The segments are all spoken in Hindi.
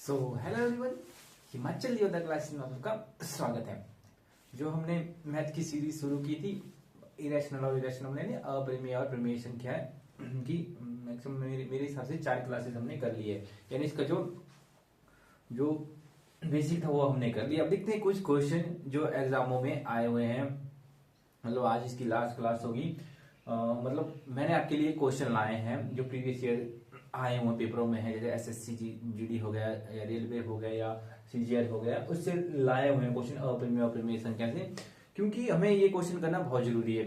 सो हेलो एवरीवन, हिमाचल योद्धा क्लासेस में आपका स्वागत है। जो हमने मैथ की सीरीज शुरू की थी इरेशनल और इरेशनल ने अपरिमेय और प्रमेय संख्या की मैक्सिमम मेरे हिसाब से 4 क्लासेस हमने कर ली है। यानी इसका जो जो बेसिक था वो हमने कर लिया। अब देखते हैं कुछ क्वेश्चन जो एग्जामों में आए हुए हैं। मतलब आज इसकी लास्ट क्लास होगी। मतलब मैंने आपके लिए क्वेश्चन लाए हैं जो प्रीवियस ईयर आए हुए पेपरों में है, जैसे एसएससी जीडी हो गया या रेलवे हो गया या सीजीएल हो गया, उससे लाए हुए हैं क्वेश्चन अपरिमेय और प्रमेय संख्या से। क्योंकि हमें ये क्वेश्चन करना बहुत जरूरी है,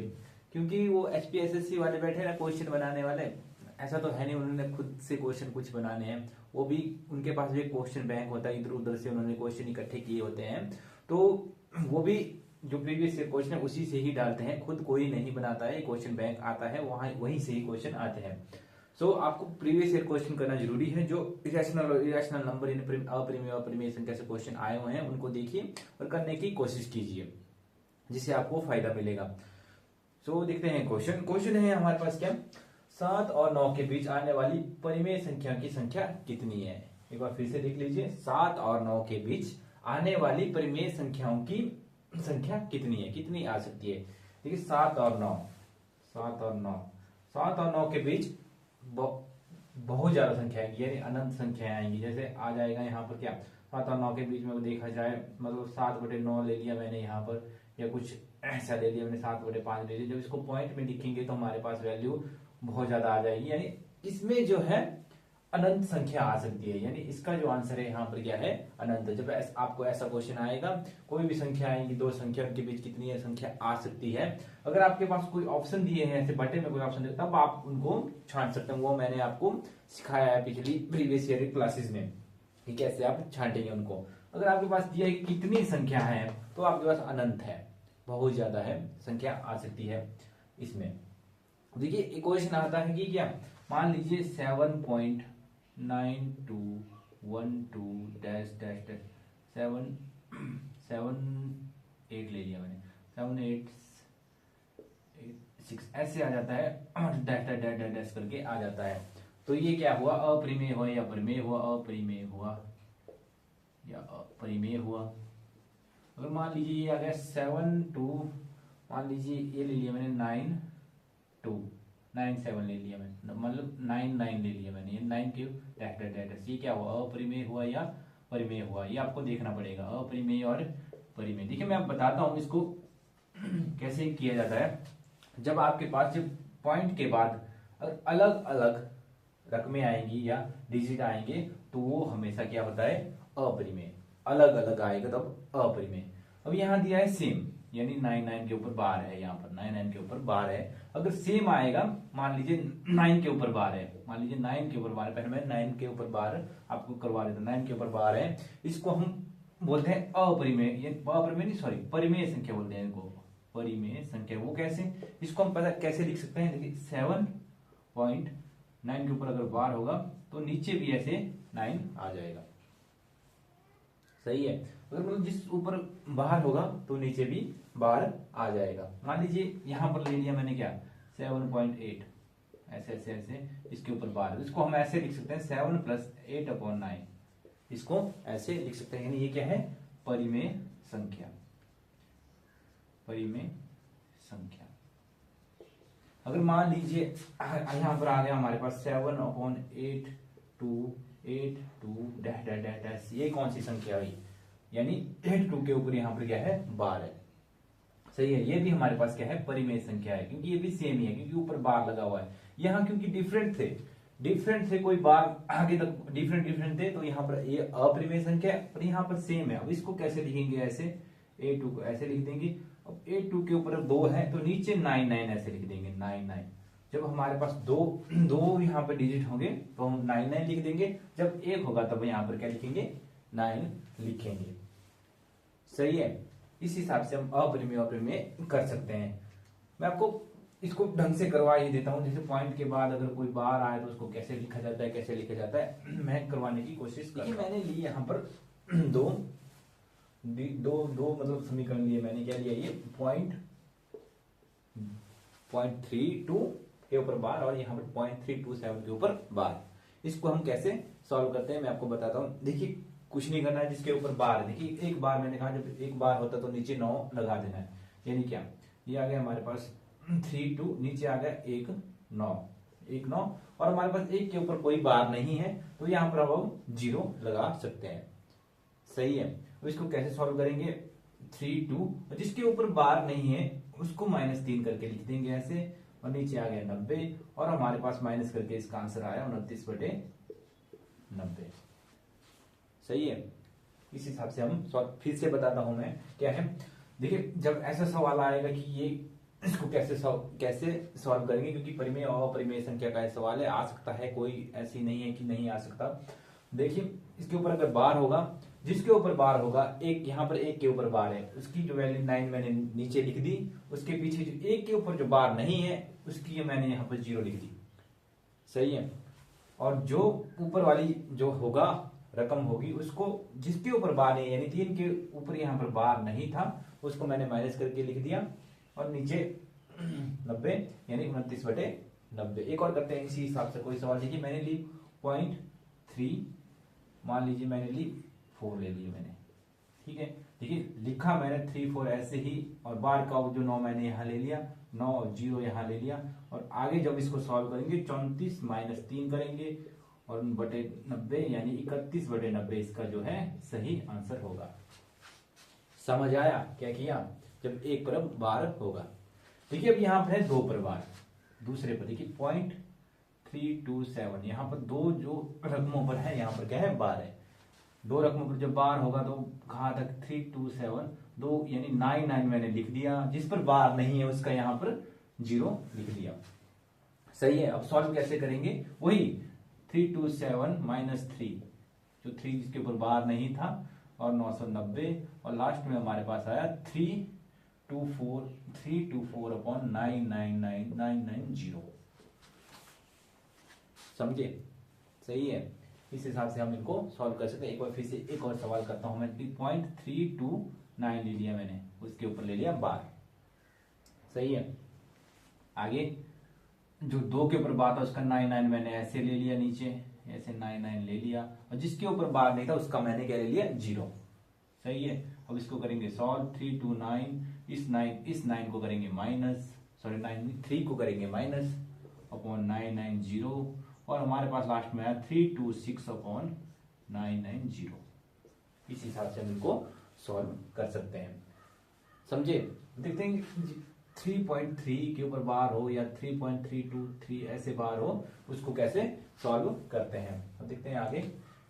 क्योंकि वो एचपीएसएससी वाले बैठे ना क्वेश्चन बनाने वाले, ऐसा तो है नहीं उन्होंने खुद से क्वेश्चन कुछ बनाने हैं। वो भी उनके पास भी क्वेश्चन बैंक होता है, इधर उधर से उन्होंने क्वेश्चन इकट्ठे किए होते हैं। तो वो भी जो प्रीवियस ईयर क्वेश्चन है उसी से ही डालते हैं, खुद कोई नहीं बनाता है। क्वेश्चन बैंक आता है वहां, वहीं से ही क्वेश्चन आते हैं। सो आपको प्रीवियस ईयर क्वेश्चन करना जरूरी है। जो इरेशनल और इरेशनल नंबर अपरिमेय और प्रमेय संख्या से क्वेश्चन आए हुए हैं उनको देखिए और करने की कोशिश कीजिए, जिससे आपको फायदा मिलेगा। सो देखते हैं क्वेश्चन है हमारे पास क्या, 7 और 9 के बीच आने वाली परिमेय संख्या की संख्या कितनी है। एक बार फिर से देख लीजिए, 7 और 9 के बीच आने वाली परिमेय संख्याओं की संख्या कितनी है, कितनी आ सकती है। देखिए 7 और 9, 7 और 9 के बीच बहुत ज्यादा संख्या आएंगी, यानी अनंत संख्या आएंगी। जैसे आ जाएगा यहाँ पर क्या, 7 और 9 के बीच में देखा जाए, मतलब 7/9 ले लिया मैंने यहाँ पर, या कुछ ऐसा ले लिया मैंने, 7/5 ले लिया। जब इसको पॉइंट में लिखेंगे तो हमारे पास वैल्यू बहुत ज्यादा आ जाएगी, यानी इसमें जो है अनंत संख्या आ सकती है। यानी इसका जो आंसर है यहाँ पर क्या है, अनंत। जब आपको ऐसा क्वेश्चन आएगा, कोई भी संख्या आएगी, दो संख्या के बीच कितनी है संख्या आ सकती है, अगर आपके पास कोई ऑप्शन दिए हैं ऐसे बटे में कोई ऑप्शन दिए, तब आप उनको छांट सकते हैं। वो मैंने आपको सिखाया है पिछली प्रीवियस ईयर क्लासेस में कि कैसे आप छांटेंगे उनको। अगर आपके पास दिया है कि कितनी संख्या है, तो आपके पास अनंत है, बहुत ज्यादा है संख्या आ सकती है इसमें। देखिए एक क्वेश्चन आता है कि क्या, मान लीजिए 7.9212 डैश डैश डैश 778 ले लिया मैंने, 7886 ऐसे आ जाता है, dash dash dash dash dash करके आ जाता है। तो ये क्या हुआ, अपरिमेय हुआ या परिमेय हुआ, अपरिमेय हुआ या अपरिमेय हुआ। अगर मान लीजिए ये आ गया 72, मान लीजिए ये ले लिया मैंने 97 ले लिया मैंने, मतलब 99 ले लिया मैंने, ये 9 क्यूब डैश डैश डैश, ये क्या हुआ, अपरिमेय हुआ या परिमेय हुआ, ये आपको देखना पड़ेगा, अपरिमेय और परिमेय। देखिए मैं बताता हूं इसको कैसे किया जाता है। जब आपके पास जब पॉइंट के बाद अलग अलग रकमें आएंगी या डिजिट आएंगे, तो वो हमेशा क्या होता है, अपरिमेय। अलग अलग आएगा तब अपरिमेय। अब यहाँ दिया है सेम, यानी 99 के ऊपर बार है, यहाँ पर 99 के ऊपर बार है। अगर सेम आएगा, मान लीजिए 9 के ऊपर बार है, मान लीजिए 9 के ऊपर बार है, पहले मैं 9 के ऊपर बार आपको करवा देता हूं, 9 के ऊपर बार है, इसको हम बोलते हैं अपरिमेय, ये अपरिमेय नहीं सॉरी परिमेय संख्या बोलते हैं इनको, परिमेय संख्या। वो कैसे, इसको हम पता कैसे लिख सकते हैं, देखिए 7.9 के ऊपर अगर बार होगा तो नीचे भी ऐसे 9 आ जाएगा, सही है। अगर मतलब जिस ऊपर बाहर होगा तो नीचे भी बाहर आ जाएगा। मान लीजिए यहां पर ले लिया मैंने क्या, 7.8, ऐसे ऐसे ऐसे इसके ऊपर बाहर, इसको हम ऐसे लिख सकते हैं 7 + 8/9, इसको ऐसे लिख सकते हैं। यानी ये क्या है, परिमेय संख्या, परिमेय संख्या। अगर मान लीजिए यहां पर आ गया हमारे पास 7/82 डैश डैश डैश डैश, ये कौन सी संख्या हुई, यानी 82 के ऊपर यहाँ पर क्या है, बार है, सही है। ये भी हमारे पास क्या है, परिमेय संख्या है, क्योंकि ये भी सेम ही है, क्योंकि ऊपर बार लगा हुआ है। यहाँ क्योंकि डिफरेंट थे कोई बार आगे तक डिफरेंट थे, तो यहाँ पर ये अपरिमेय संख्या है और यहाँ पर सेम है। अब इसको कैसे लिखेंगे, ऐसे 82 को ऐसे लिख देंगे। अब 82 के ऊपर 2 है तो नीचे 99 ऐसे लिख देंगे, 99। जब हमारे पास दो यहाँ पर डिजिट होंगे तो हम 99 लिख देंगे, जब 1 होगा तब यहाँ पर क्या लिखेंगे, 9 लिखेंगे, सही है। इस हिसाब से हम अपरिमेय अपरिमेय कर सकते हैं। मैं आपको इसको ढंग से करवा ही देता हूं, जैसे पॉइंट के बाद अगर कोई बार आए तो उसको कैसे लिखा जाता है, कैसे लिखा जाता है, मैं करवाने की कोशिश कर। मैंने ली यहाँ पर दो मतलब समीकरण लिए मैंने, क्या लिया, ये .32 के ऊपर बार और यहाँ पर 0.327 के ऊपर बार। इसको हम कैसे सॉल्व करते हैं मैं आपको बताता हूँ। देखिए कुछ नहीं करना है, जिसके ऊपर बार है, देखिए एक बार मैंने कहा जब एक बार होता तो नीचे 9 लगा देना है, यानी क्या, ये आ गया हमारे पास 3 2, नीचे आ गया 1 9, 1 9, और हमारे पास एक के ऊपर कोई बार नहीं है तो यहाँ पर अब हम 0 लगा सकते हैं। सही है। तो इसको कैसे सॉल्व करेंगे, 3 2, जिसके ऊपर बार नहीं है उसको -3 करके लिख देंगे ऐसे, और नीचे आ गया 90, और हमारे पास माइनस करके इसका आंसर आया 29/90। सही है। इस हिसाब से हम फिर से बताता हूं मैं क्या है। देखिए जब ऐसा सवाल आएगा कि ये इसको कैसे सॉल्व करेंगे, क्योंकि परिमेय और अपरिमेय संख्या का सवाल है, आ सकता है, कोई ऐसी नहीं है कि नहीं आ सकता। देखिए इसके ऊपर अगर बार होगा, जिसके ऊपर बार होगा, एक यहाँ पर एक के ऊपर बार है, उसकी जो वैल्यू 9 मैंने नीचे लिख दी, उसके पीछे जो एक के ऊपर जो बार नहीं है उसकी मैंने यहाँ पर 0 लिख दी। सही है। और जो ऊपर वाली जो होगा रकम होगी उसको, जिसके ऊपर बार नहीं यानी 3 के ऊपर यहाँ पर बार नहीं था, उसको मैंने माइनस करके लिख दिया, और नीचे 90 यानी 29/90। एक और करते हैं इसी हिसाब से कोई सवाल। देखिए मैंने ली 0.3, मान लीजिए मैंने ली 4 ले लिया मैंने, ठीक है। देखिए लिखा मैंने 3 4 ऐसे ही, और बार का जो 9 मैंने यहाँ ले लिया, 9 और 0 यहाँ ले लिया, और आगे जब इसको सॉल्व करेंगे 34 - 3 करेंगे, और बटे 90 यानी 31/90 इसका जो है सही आंसर होगा। समझ आया क्या किया, जब एक पर बार होगा। देखिए अब यहाँ पर है 2 पर बार, दूसरे पर देखिए 0.327, यहाँ पर 2 जो रकमों पर है यहाँ पर क्या है, बार है। 2 रकमों पर जब बार होगा तो कहा तक 327, 2 यानी 99 मैंने लिख दिया, जिस पर बार नहीं है उसका यहाँ पर 0 लिख दिया। सही है। अब सॉल्व कैसे करेंगे, वही 327 - 3, जो 3 जिसके ऊपर बार नहीं था, और 990, और लास्ट में हमारे पास आया 324/999,990। समझे। सही है। इस हिसाब से हम इनको सॉल्व कर सकते हैं। एक बार फिर से एक और सवाल करता हूं मैं। 0.329 ले लिया मैंने, उसके ऊपर ले लिया बार। सही है। आगे जो 2 के ऊपर बार था उसका 99 मैंने ऐसे ले लिया, नीचे ऐसे 99 ले लिया, और जिसके ऊपर बार नहीं था उसका मैंने क्या ले लिया, 0। सही है। अब इसको करेंगे सॉल्व, 329, इस 9 को करेंगे माइनस, सॉरी 3 को करेंगे माइनस अपॉन 990, और हमारे पास लास्ट में आया 326/990। इस हिसाब से हम इनको सॉल्व कर सकते हैं। समझे। देखते हैं 3.3 के ऊपर बार हो या 3.323 ऐसे बार हो, उसको कैसे सॉल्व करते हैं। अब देखते हैं आगे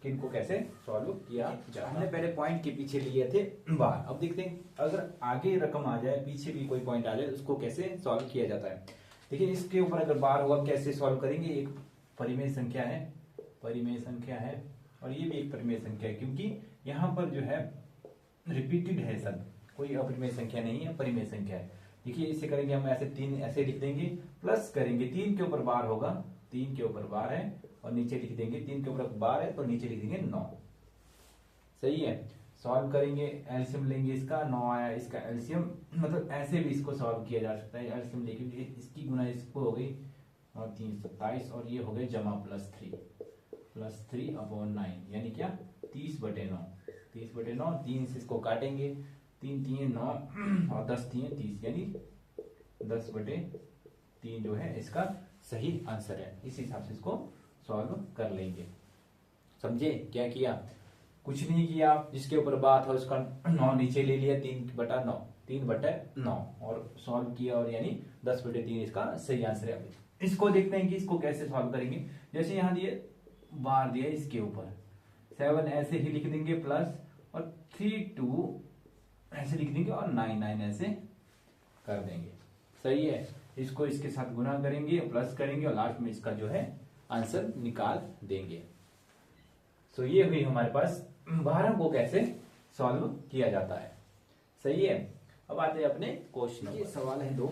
कि इनको कैसे सॉल्व किया जाए। हमने पहले पॉइंट के पीछे लिए थे बार, अब देखते हैं अगर आगे रकम आ जाए, पीछे भी कोई पॉइंट आ जाए, उसको कैसे सॉल्व किया जाता है। देखिए इसके ऊपर अगर बार होगा कैसे सॉल्व करेंगे। एक परिमेय संख्या है, और ये भी एक परिमेय संख्या है, क्योंकि यहाँ पर जो है रिपीटेड है सब, कोई अपरिमेय संख्या नहीं है, परिमेय संख्या है। देखिए इसे करेंगे हम ऐसे 3 ऐसे लिख देंगे, प्लस करेंगे 3 के ऊपर बार होगा, 3 के ऊपर बार है, और नीचे लिख देंगे 3 के ऊपर बार है तो नीचे लिख देंगे 9। सही है। सॉल्व करेंगे, एलसीएम लेंगे, इसका 9 आया, इसका एलसीएम, मतलब ऐसे भी इसको सॉल्व किया जा सकता है। एलसीएम लेके इसकी गुना इसको हो गई, और 3 27, और ये हो गए जमा +3/9, यानी क्या 30/9, 30/9, 3 से इसको काटेंगे, 3 3 9 और 10 3 30, यानी 10/3 जो है इसका सही आंसर है। इस हिसाब से इसको सॉल्व कर लेंगे। समझे क्या किया, कुछ नहीं किया, जिसके ऊपर बात है उसका 9 नीचे ले लिया, 3/9 और सॉल्व किया, और यानी 10/3 इसका सही आंसर है। इसको देखते हैं कि इसको कैसे सॉल्व करेंगे। जैसे यहाँ दिए बार दिया, इसके ऊपर 7 ऐसे ही लिख देंगे प्लस, और 3 2 ऐसे लिख देंगे, और 9 9 ऐसे कर देंगे। सही है। इसको इसके साथ गुना करेंगे, प्लस करेंगे, और लास्ट में इसका जो है आंसर निकाल देंगे। सो ये हुई हमारे पास 12 को कैसे सॉल्व किया जाता है। सही है। अब आते हैं अपने क्वेश्चन। ये सवाल है 2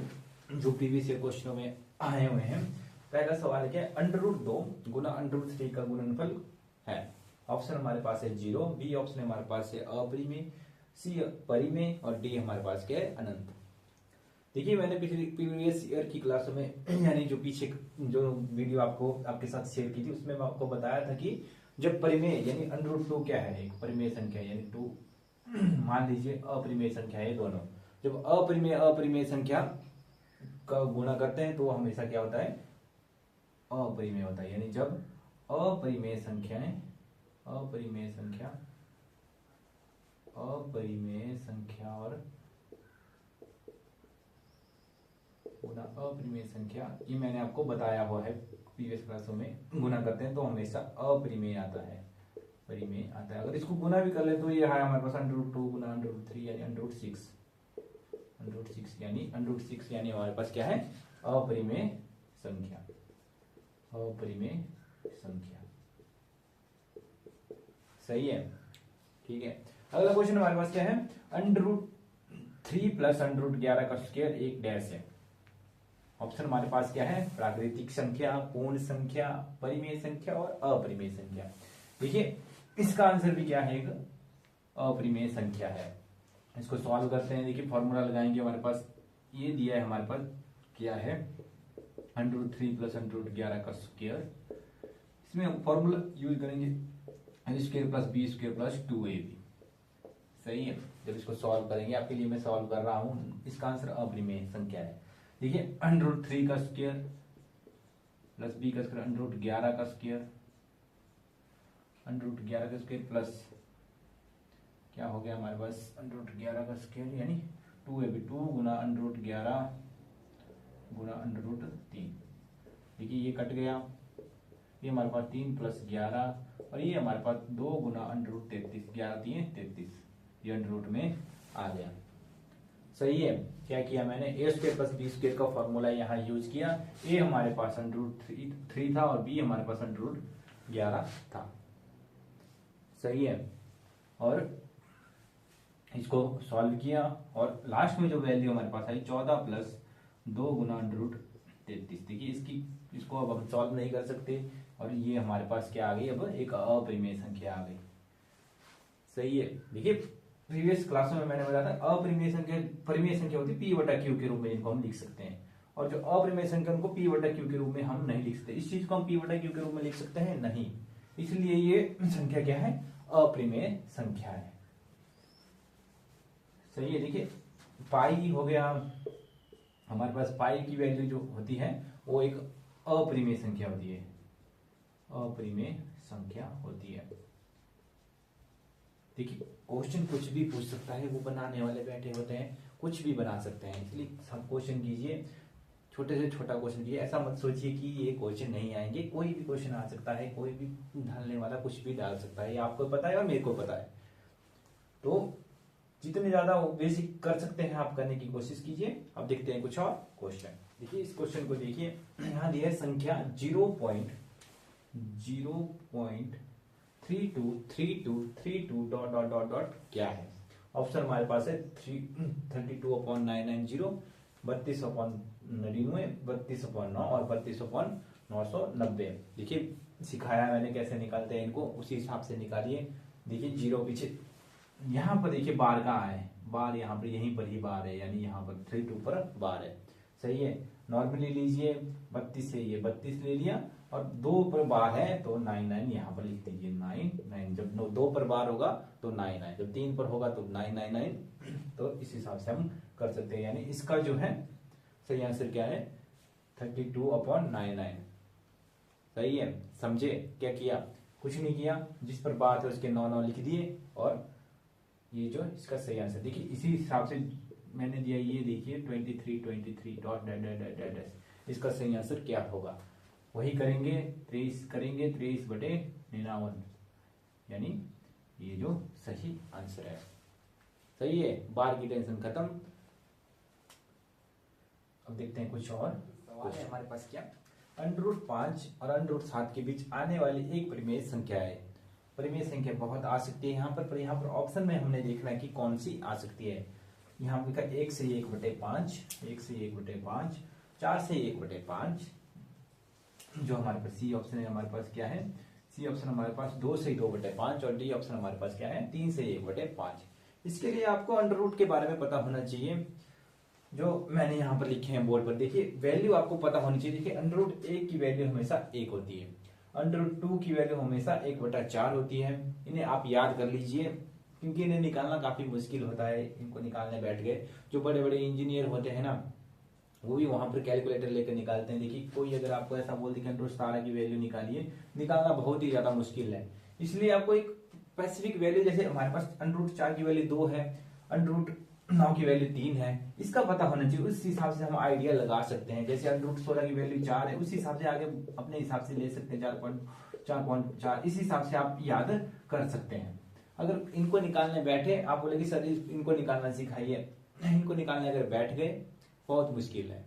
जो प्रीवियस ईयर क्वेश्चनों में आए हुए हैं। पहला सवाल क्या है, √2 गुना √3 का गुणनफल है। ऑप्शन हमारे पास है 0, बी ऑप्शन हमारे पास है अपरिमेय, सी परिमेय, और डी हमारे पास क्या है, अनंत। देखिए मैंने प्रीवियस ईयर की क्लासों में यानी जो पीछे जो वीडियो आपको आपके साथ शेयर की थी, उसमें मैं आपको बताया था कि जब परिमेय यानी √2 क्या है, एक परिमेय संख्या यानी 2 मान लीजिए अपरिमेय संख्या है दोनों, जब अपरिमेय संख्या का गुणा करते हैं तो हमेशा क्या होता है, अपरिमेय होता है। यानी जब अपरिमेय संख्या और गुना अपरिमेय संख्या, ये मैंने आपको बताया हुआ है प्रीवियस क्लासों में, गुना करते हैं तो हमेशा अपरिमेय आता है, परिमेय आता है। अगर इसको गुना भी कर ले तो ये है हमारे पास √2 गुना √3 यानी √6 यानी √6 यानी हमारे पास क्या है, अपरिमेय संख्या। सही है, ठीक है। अगला क्वेश्चन हमारे पास क्या है, √3 प्लस √11 का स्क्वायर एक डैश है। ऑप्शन हमारे पास क्या है, प्राकृतिक संख्या, पूर्ण संख्या, परिमेय संख्या और अपरिमेय संख्या। देखिए इसका आंसर भी क्या है, एक अपरिमेय संख्या है। इसको सॉल्व करते हैं। देखिए फॉर्मूला लगाएंगे, हमारे पास ये दिया है, हमारे पास क्या है, √3 प्लस √11 का स्क्वायर। इसमें फॉर्मूला यूज करेंगे a² plus b² plus 2ab। सही है, जब इसको सॉल्व करेंगे, आपके लिए मैं सॉल्व कर रहा हूं, इसका आंसर अपरिमेय संख्या है। देखिए √3 का स्क्वायर प्लस b का स्क्वायर √11 का स्क्वायर, √11 का स्क्वायर प्लस क्या हो गया हमारे पास, √11 का स्क्वायर यानी 2ab, 2 गुना √11 गुना √3। देखिए ये कट गया, ये हमारे पास 3 प्लस 11 और ये हमारे पास 2 गुना √33, 11 3 33, ये √ में आ गया। सही है, क्या किया मैंने, a² प्लस b² का फॉर्मूला यहाँ यूज किया। a हमारे पास √3 था और b हमारे पास √11 था। सही है, और इसको सॉल्व किया और लास्ट में जो वैल्यू हमारे पास आई 14 प्लस 2 गुना √33। देखिए इसको अब हम सॉल्व नहीं कर सकते और ये हमारे पास क्या आ गई, अब एक अपरिमेय संख्या आ गई। सही है, देखिए प्रीवियस क्लासों में मैंने बताया था अपरिमेय संख्या परिमेय संख्या होती है p/q के रूप में, इनको हम लिख सकते हैं, और जो अपरिमेय संख्या उनको p/q के रूप में हम नहीं लिख सकते। इस चीज को हम p/q के रूप में लिख सकते हैं नहीं, इसलिए ये संख्या क्या है, अपरिमेय संख्या है। सही है, देखिए पाई हो गया, हमारे पास पाई की वैल्यू जो होती है वो एक अपरिमेय संख्या होती है, अपरिमेय संख्या होती है। देखिए क्वेश्चन कुछ भी पूछ सकता है, वो बनाने वाले बैठे होते हैं, कुछ भी बना सकते हैं, इसलिए सब क्वेश्चन कीजिए, छोटे से छोटा क्वेश्चन कीजिए। ऐसा मत सोचिए कि ये क्वेश्चन नहीं आएंगे, कोई भी क्वेश्चन आ सकता है, कोई भी डालने वाला कुछ भी डाल सकता है, ये आपको पता है और मेरे को पता है। तो जितने ज्यादा बेसिक कर सकते हैं आप करने की कोशिश कीजिए। अब देखते हैं कुछ और क्वेश्चन। देखिए इस क्वेश्चन को देखिए, यहाँ दिया है संख्या 0.3232 डॉट डॉट डॉट डॉट क्या है। ऑप्शन हमारे पास है 32/990, 32/99, 32/9 और 32/990। देखिए सिखाया मैंने कैसे निकालते हैं इनको, उसी हिसाब से निकालिए। देखिए जीरो पीछे, यहाँ पर देखिए बार कहाँ है, बार यहाँ पर, यहीं पर ही बार है, यानी यहाँ पर 32 पर बार है। सही है, नॉर्मली लीजिए 32 से ये 32 ले लिया और 2 पर बार है तो 99 यहाँ पर लिख दीजिए, 99। जब 2 पर बार होगा तो 99, जब 3 पर होगा तो 999। तो इस हिसाब से हम कर सकते हैं, यानी इसका जो है सही आंसर क्या है, 32/99। सही है, समझे क्या किया, कुछ नहीं किया, जिस पर बात है उसके 9 लिख दिए और ये जो इसका सही आंसर। देखिए इसी हिसाब से मैंने दिया, ये देखिए 23 डॉट डैश, इसका सही आंसर क्या होगा, वही करेंगे, 23 करेंगे, 23/99, यानी ये जो सही आंसर है। सही है, बार की टेंशन खत्म। अब देखते हैं कुछ और सवाल है हमारे पास। क्या, √5 और √7 के बीच आने वाली एक परिमेय संख्या है। परिमेय संख्या बहुत आ सकती है यहाँ पर यहाँ पर ऑप्शन में हमने देखना है कि कौन सी आ सकती है। यहाँ पर लिखा 1 से 1/5, 1 से 1/5, 4 से 1/5, जो हमारे पास सी ऑप्शन है, हमारे पास क्या है, सी ऑप्शन हमारे पास 2 से 2/5 और डी ऑप्शन हमारे पास क्या है, 3 से 1/5। इसके लिए आपको अंडर रूट के बारे में पता होना चाहिए, जो मैंने यहाँ पर लिखे हैं बोर्ड पर। देखिए वैल्यू आपको पता होनी चाहिए। देखिए √1 की वैल्यू हमेशा 1 होती है, √2 की वैल्यू हमेशा 1/4 होती है। इन्हें आप याद कर लीजिए, क्योंकि इन्हें निकालना काफी मुश्किल होता है। इनको निकालने बैठ गए जो बड़े बड़े इंजीनियर होते हैं ना, वो भी वहां पर कैलकुलेटर लेकर निकालते हैं। देखिए कोई अगर आपको ऐसा बोल दे कि √17 की वैल्यू निकालिए, निकालना बहुत ही ज्यादा मुश्किल है। इसलिए आपको एक स्पेसिफिक वैल्यू, जैसे हमारे पास √4 की वैल्यू 2 है, √9 की वैल्यू 3 है, इसका पता होना चाहिए। उस हिसाब से हम आइडिया लगा सकते हैं। जैसे √16 की वैल्यू 4 है, उस हिसाब से आगे अपने हिसाब से ले सकते हैं 4.4, इस हिसाब से आप याद कर सकते हैं। अगर इनको निकालने बैठे, आप बोले कि सर इनको निकालना सिखाइए, इनको निकालने अगर बैठ गए बहुत मुश्किल है।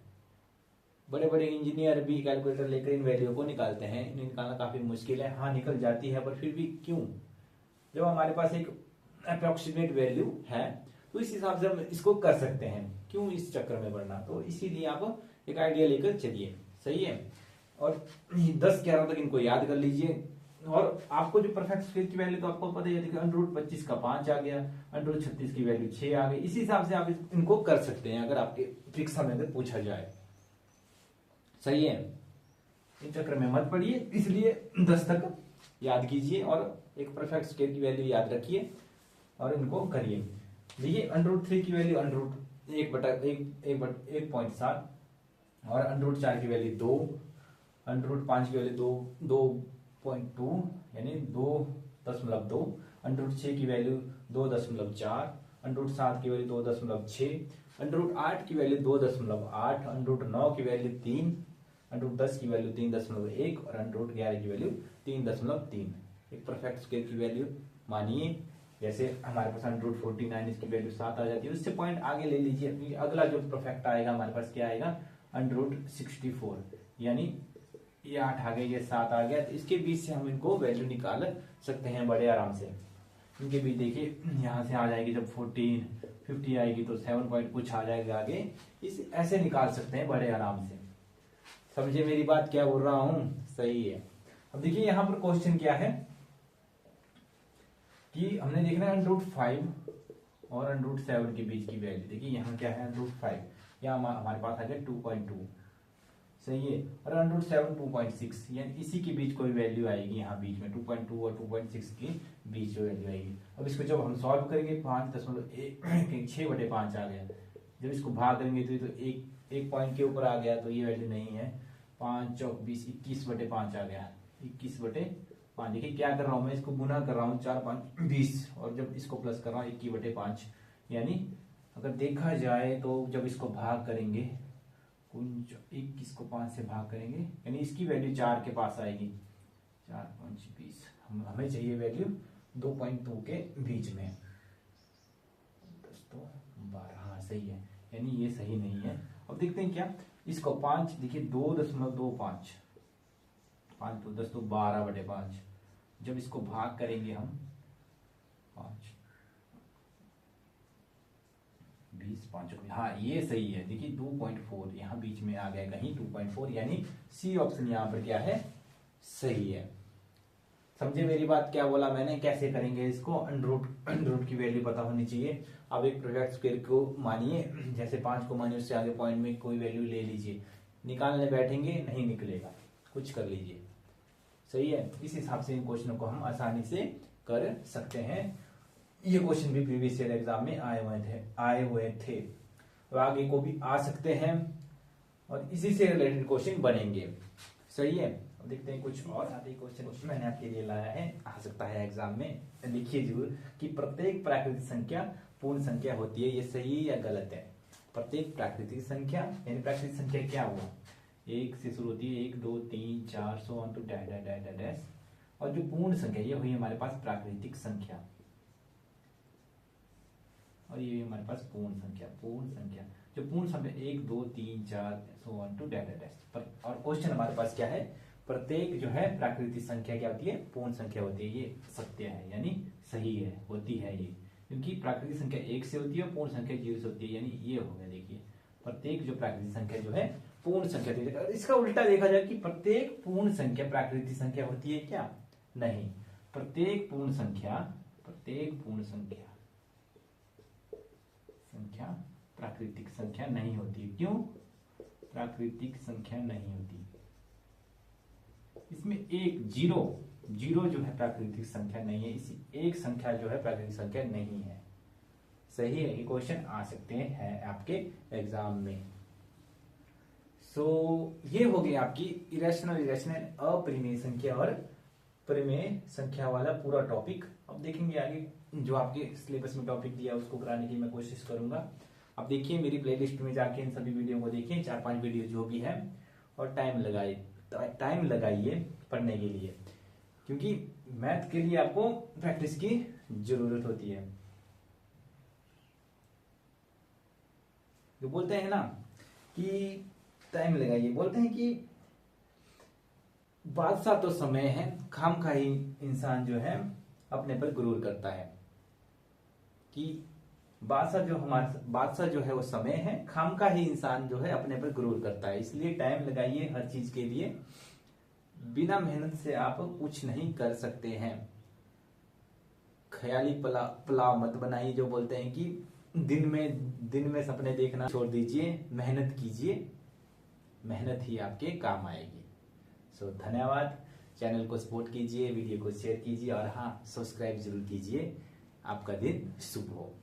बड़े बड़े इंजीनियर भी कैलकुलेटर लेकर इन वैल्यू को निकालते हैं, इन्हें निकालना काफी मुश्किल है। हाँ निकल जाती है, पर फिर भी क्यों? जब हमारे पास एक अप्रोक्सीमेट वैल्यू है तो इस हिसाब से हम इसको कर सकते हैं, क्यों इस चक्कर में पड़ना। तो इसीलिए आप एक आइडिया लेकर चलिए, सही है। और 10-11 तक इनको याद कर लीजिए। और आपको जो परफेक्ट स्क्वायर की वैल्यू तो आपको पता ही है, √25 का 5 आ गया, √36 की वैल्यू 6 आ गई। इसी हिसाब से आप इनको कर सकते हैं अगर आपके परीक्षा में अगर पूछा जाए, सही है। इन चक्कर में मत पड़िए, इसलिए 10 तक याद कीजिए और एक परफेक्ट स्क्वायर की वैल्यू याद रखिए और इनको करिए। देखिए √3 की वैल्यू 1/7 और √4 की वैल्यू 2, √5 की वैल्यू 2.2 यानी 2.2, √6 की वैल्यू 2.4, √7 की वैल्यू 2.6, √8 की वैल्यू 2.8, √9 की वैल्यू 3, √10 की वैल्यू 3.1 और √11 की वैल्यू 3.3। एक परफेक्ट स्क्वायर की वैल्यू मानिए, जैसे हमारे पास √49, इसकी वैल्यू 7 आ जाती है। उससे पॉइंट आगे ले लीजिए, अगला जो परफेक्ट आएगा हमारे पास क्या आएगा, √64, यानी ये 8 आ गया, ये 7 आ गया। तो इसके बीच से हम इनको वैल्यू निकाल सकते हैं बड़े आराम से। इनके बीच देखिए यहाँ से आ जाएगी, जब 50 आएगी तो 7 पॉइंट कुछ आ जाएगा आगे। इस ऐसे निकाल सकते हैं बड़े आराम से। समझे मेरी बात क्या बोल रहा हूं? सही है। अब देखिए यहाँ पर क्वेश्चन क्या है कि हमने देखना है √5 और √7 के बीच की वैल्यू। देखिए यहाँ क्या है, √5 यहाँ हमारे पास आ गया 2.2, सही है। और √7 2.6, यानी इसी के बीच कोई वैल्यू आएगी यहाँ बीच में, 2.2 और 2.6 के बीच जो वैल्यू आएगी। अब इसको जब हम सॉल्व करेंगे 6/5 आ गया। जब इसको भाग करेंगे तो एक पॉइंट के ऊपर आ गया, तो ये वैल्यू नहीं है। 5 चौक 20, 21/5 आ गया, 21/5। देखिए क्या कर रहा हूं मैं, इसको गुना कर रहा हूँ, 4 5 20, और जब इसको प्लस कर रहा हूँ 21/5। यानी अगर देखा जाए तो जब इसको भाग करेंगे, 21 को 5 से भाग करेंगे, यानी इसकी वैल्यू 4 के पास आएगी। 4 5 20, हमें चाहिए वैल्यू 2.2 के बीच में। 10 तो 12, हाँ सही है, यानी ये सही नहीं है। अब देखते हैं क्या, इसको 5, देखिए 2.25, 5 तो 10 तो 12/5। जब इसको भाग करेंगे हम 5 20 5, हाँ ये सही है। देखिए 2.4 यहाँ बीच में आ गया कहीं 2.4, यानी सी ऑप्शन यहाँ पर क्या है, सही है। समझे मेरी बात क्या बोला मैंने, कैसे करेंगे इसको। अंडर की वैल्यू पता होनी चाहिए। अब एक परफेक्ट स्क्वायर को मानिए, जैसे 5 को मानिए, उससे आगे पॉइंट में कोई वैल्यू ले लीजिए, निकालने बैठेंगे नहीं निकलेगा, कुछ कर लीजिए, सही है। इस हिसाब से इन क्वेश्चनों को हम आसानी से कर सकते हैं। ये क्वेश्चन भी प्रीवियस ईयर एग्जाम में आए हुए थे और आगे को भी आ सकते हैं, और इसी से रिलेटेड क्वेश्चन बनेंगे, सही है। अब देखते हैं कुछ और आते क्वेश्चन मैंने आपके लिए लाया है, आ सकता है एग्जाम में। लिखिए जरूर कि प्रत्येक प्राकृतिक संख्या पूर्ण संख्या होती है, ये सही या गलत है। प्रत्येक प्राकृतिक संख्या, यानी प्राकृतिक संख्या क्या हुआ, 1 से शुरू होती है, 1 2 3 4 सो ऑन टू डैश। और जो पूर्ण संख्या ये हुई हमारे पास प्राकृतिक संख्या, और ये हमारे पास पूर्ण संख्या जो पूर्ण संख्या 1 2 3 4 सो ऑन टू डैश। और क्वेश्चन हमारे पास क्या है, प्रत्येक जो है प्राकृतिक संख्या क्या होती है, पूर्ण संख्या होती है। ये सत्य है, यानी सही है, होती है ये, क्योंकि प्राकृतिक संख्या 1 से होती है और पूर्ण संख्या 0 से होती है, यानी ये हो गया। देखिए प्रत्येक जो प्राकृतिक संख्या जो है पूर्ण संख्या होती है। इसका उल्टा देखा जाए कि प्रत्येक पूर्ण संख्या प्राकृतिक संख्या होती है क्या, नहीं। प्रत्येक पूर्ण संख्या प्राकृतिक संख्या नहीं होती। क्यों प्राकृतिक संख्या नहीं होती? इसमें एक जीरो, जीरो जो है प्राकृतिक संख्या नहीं है, इसी एक संख्या जो है प्राकृतिक संख्या नहीं है। सही है, ये क्वेश्चन आ सकते हैं आपके एग्जाम में। सो ये हो गई आपकी इरेशनल, इरेशनल, अपरिमेय संख्या और परिमेय संख्या वाला पूरा टॉपिक। अब देखेंगे आगे जो आपके सिलेबस में टॉपिक दिया उसको कराने की मैं कोशिश करूंगा। अब देखिए मेरी प्लेलिस्ट में जाके इन सभी वीडियो को देखिए, 4-5 वीडियो जो भी है, और टाइम लगाइए पढ़ने के लिए, क्योंकि मैथ के लिए आपको प्रैक्टिस की जरूरत होती है। जो बोलते हैं ना कि टाइम लगाइए, बोलते हैं कि बादशाह तो समय है, खामखाही इंसान जो है अपने पर गुरूर करता है। कि बादशाह जो है वो समय है, खामखाही इंसान जो है अपने पर गुरूर करता है। इसलिए टाइम लगाइए हर चीज के लिए, बिना मेहनत से आप कुछ नहीं कर सकते हैं। ख्याली पुलाव मत बनाइए, जो बोलते हैं कि दिन में सपने देखना छोड़ दीजिए, मेहनत कीजिए, मेहनत ही आपके काम आएगी। सो धन्यवाद। चैनल को सपोर्ट कीजिए, वीडियो को शेयर कीजिए और हाँ, सब्सक्राइब जरूर कीजिए। आपका दिन शुभ हो।